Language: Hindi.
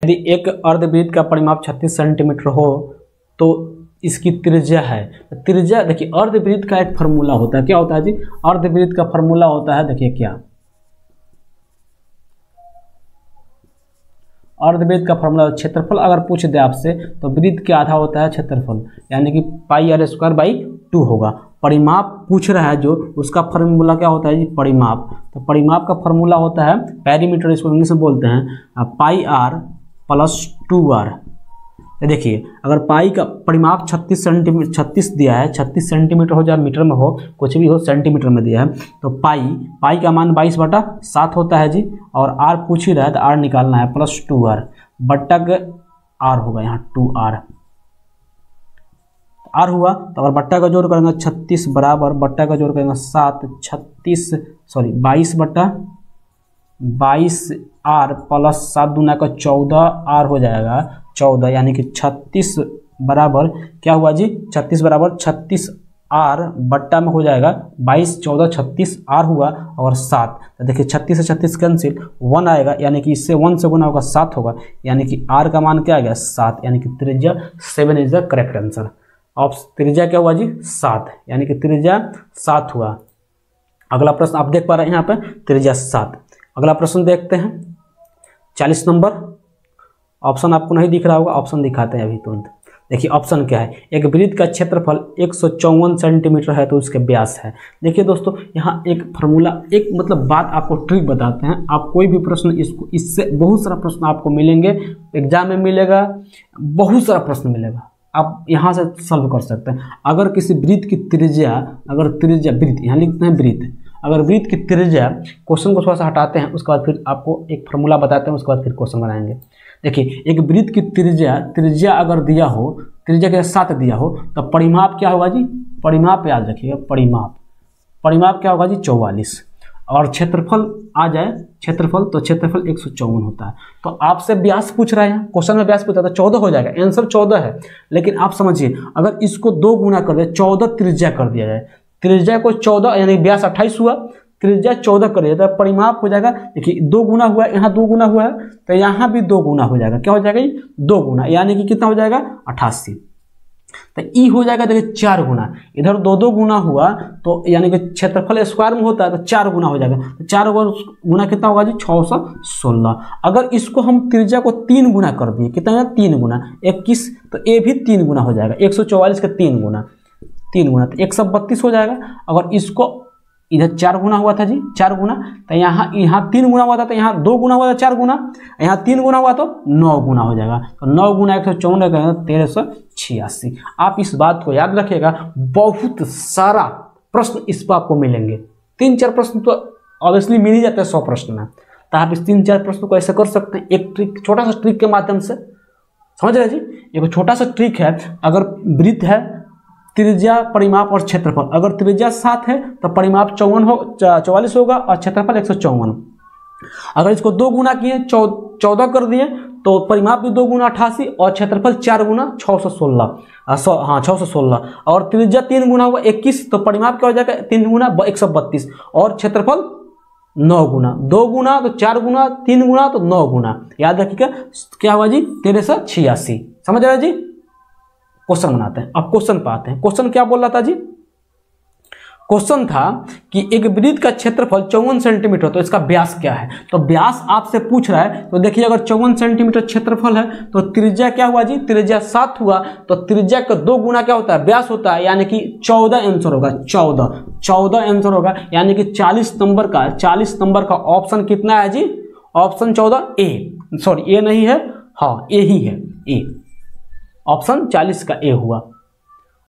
यदि एक अर्धवृत्त का परिमाप 36 सेंटीमीटर हो तो इसकी त्रिज्या है। त्रिज्या देखिए, अर्धवृत्त का एक फार्मूला होता है, क्या होता है जी? अर्धवृत्त का फार्मूला होता है, देखिए क्या, अर्धवृत्त का फार्मूला क्षेत्रफल अगर पूछ दे आपसे तो वृत्त के आधा होता है क्षेत्रफल, यानी कि पाई r स्क्वायर बाई 2 होगा। परिमाप पूछ रहा है जो, उसका फार्मूला क्या होता है जी? परिमाप। तो परिमाप का फार्मूला होता है पेरीमीटर, इसको इंग्लिश में बोलते हैं पाई r प्लस 2r। देखिए अगर पाई का परिमाप 36 सेंटीमीटर 36 दिया है, 36 सेंटीमीटर हो, चाहे मीटर में हो, कुछ भी हो, सेंटीमीटर में दिया है, तो पाई का मान 22/7 होता है जी। और आर पूछ ही रहा है तो आर निकालना है, प्लस 2r बट्टा के आर होगा यहाँ 2r। आर हुआ तो अगर बट्टा का जोड़ करेंगे 36 बराबर बट्टा का जोड़ करेंगे 7, 22r प्लस 7 दूना का 14r हो जाएगा 14, यानी कि 36 बराबर क्या हुआ जी? 36 बराबर 36r बट्टा में हो जाएगा 22, 14, 36r हुआ और 7। तो देखिए 36 से 36 कैंसिल, 1 आएगा, यानी कि इससे 1 से गुना होगा 7 होगा, यानी कि r का मान क्या आ गया? 7, यानी कि त्रिज्या 7 इज द करेक्ट आंसर। अब त्रिज्या क्या हुआ जी? 7, यानी कि त्रिज्या 7 हुआ। अगला प्रश्न आप देख पा रहे हैं यहाँ पे त्रिज्या 7। अगला प्रश्न देखते हैं 40 नंबर। ऑप्शन आपको नहीं दिख रहा होगा, ऑप्शन दिखाते हैं अभी तुरंत। देखिए ऑप्शन क्या है? एक वृत्त का क्षेत्रफल 154 सेंटीमीटर है तो उसके व्यास है। देखिए दोस्तों, यहाँ एक फार्मूला, एक मतलब बात आपको ट्रिक बताते हैं। आप कोई भी प्रश्न इससे बहुत सारा प्रश्न आपको मिलेंगे, एग्जाम में मिलेगा, बहुत सारा प्रश्न मिलेगा, आप यहाँ से सॉल्व कर सकते हैं। अगर किसी वृत्त की त्रिज्या, वृत्त यहाँ लिखते हैं वृत्त, अगर वृत्त की त्रिज्या, क्वेश्चन को थोड़ा सा हटाते हैं, उसके बाद फिर आपको एक फार्मूला बताते हैं, उसके बाद फिर क्वेश्चन बनाएंगे। देखिए एक वृत्त की त्रिज्या अगर दिया हो, त्रिज्या के साथ दिया हो, तो परिमाप क्या होगा जी? परिमाप याद रखिएगा, परिमाप क्या होगा जी? 44। और क्षेत्रफल आ जाए, क्षेत्रफल तो क्षेत्रफल 154 होता है। तो आपसे व्यास पूछ रहा है, क्वेश्चन में व्यास पूछा था, 14 हो जाएगा, आंसर 14 है। लेकिन आप समझिए, अगर इसको 2 गुना कर दे, 14 त्रिज्या कर दिया जाए, त्रिज्या को 14 यानी व्यास 28 हुआ, त्रिज्या 14 कर दिया तो परिमाप हो जाएगा। देखिए 2 गुना हुआ, यहाँ 2 गुना हुआ है, तो यहाँ भी 2 गुना हो जाएगा। क्या हो जाएगा? 2 गुना, यानी कि कितना हो जाएगा? 88। तो ई हो जाएगा, देखिए 4 गुना, इधर 2 गुना हुआ तो यानी कि क्षेत्रफल स्क्वायर में होता है तो 4 गुना हो जाएगा। तो 4 गुना कितना होगा जी? 616। अगर इसको हम त्रिज्या को 3 गुना कर दिए, कितना? 3 गुना 21, तो ये भी 3 गुना हो जाएगा, 144 का 3 गुना तो 132 हो जाएगा। अगर इसको इधर 4 गुना हुआ था जी, 4 गुना, तो यहाँ 3 गुना हुआ था, तो यहाँ 2 गुना हुआ था 4 गुना, यहाँ 3 गुना हुआ तो 9 गुना हो जाएगा। तो 9 गुना 154 का 1386। आप इस बात को याद रखिएगा, बहुत सारा प्रश्न इस पर आपको मिलेंगे। 3-4 प्रश्न तो ऑब्वियसली मिल ही जाते हैं 100 प्रश्न में, तो आप इस 3-4 प्रश्न को ऐसे कर सकते हैं। एक ट्रिक, छोटा सा ट्रिक के माध्यम से, समझ रहे जी? एक छोटा सा ट्रिक है। अगर वृत्त है, त्रिज्या, परिमाप और क्षेत्रफल, अगर त्रिज्या 7 है तो परिमाप 44 होगा और क्षेत्रफल 154। अगर इसको 2 गुना किए, 14 कर दिए, तो परिमाप भी 2 गुना 88 और क्षेत्रफल 4 गुना 616। और त्रिज्या 3 गुना हुआ 21, तो परिमाप क्या हो जाएगा? 3 गुना 132 और क्षेत्रफल 9 गुना, 2 गुना तो 4 गुना, 3 गुना तो 9 गुना। याद रखिएगा क्या हुआ जी? 1386। समझ रहे जी? क्वेश्चन बनाते हैं। अब क्वेश्चन पे आते हैं। क्वेश्चन क्या बोल रहा था जी? क्वेश्चन था कि एक वृत्त का क्षेत्रफल 54 सेंटीमीटर, तो इसका व्यास क्या है? तो व्यास आपसे पूछ रहा है, तो देखिए अगर 54 सेंटीमीटर क्षेत्रफल है तो त्रिज्या क्या हुआ जी? त्रिज्या 7 हुआ, तो त्रिज्या का 2 गुना क्या होता है? व्यास होता है, यानी कि 14 आंसर होगा। 14 आंसर होगा, यानी कि 40 नंबर का ऑप्शन कितना है जी? ऑप्शन 14 ए, सॉरी ए नहीं है, हाँ ए ही है, ए। ऑप्शन 40 का ए हुआ।